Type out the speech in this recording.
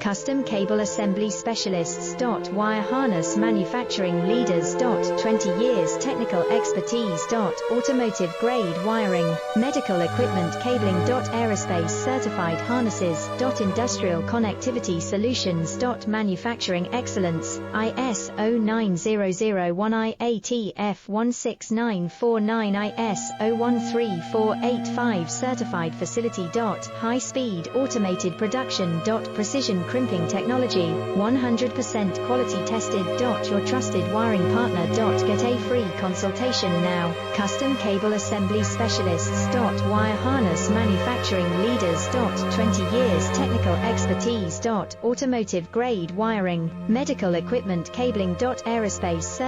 Custom Cable Assembly Specialists. Wire harness manufacturing leaders. 20 years technical expertise. Automotive grade wiring, medical equipment cabling. Aerospace certified harnesses. Industrial connectivity solutions. Manufacturing excellence, ISO 9001 IATF 16949 ISO 13485 certified facility. High speed automated production. Precision crimping technology, 100% quality tested. Your trusted wiring partner. Get a free consultation now. Custom Cable Assembly Specialists. Wire harness manufacturing leaders. 20 years technical expertise. Automotive grade wiring, medical equipment cabling. Aerospace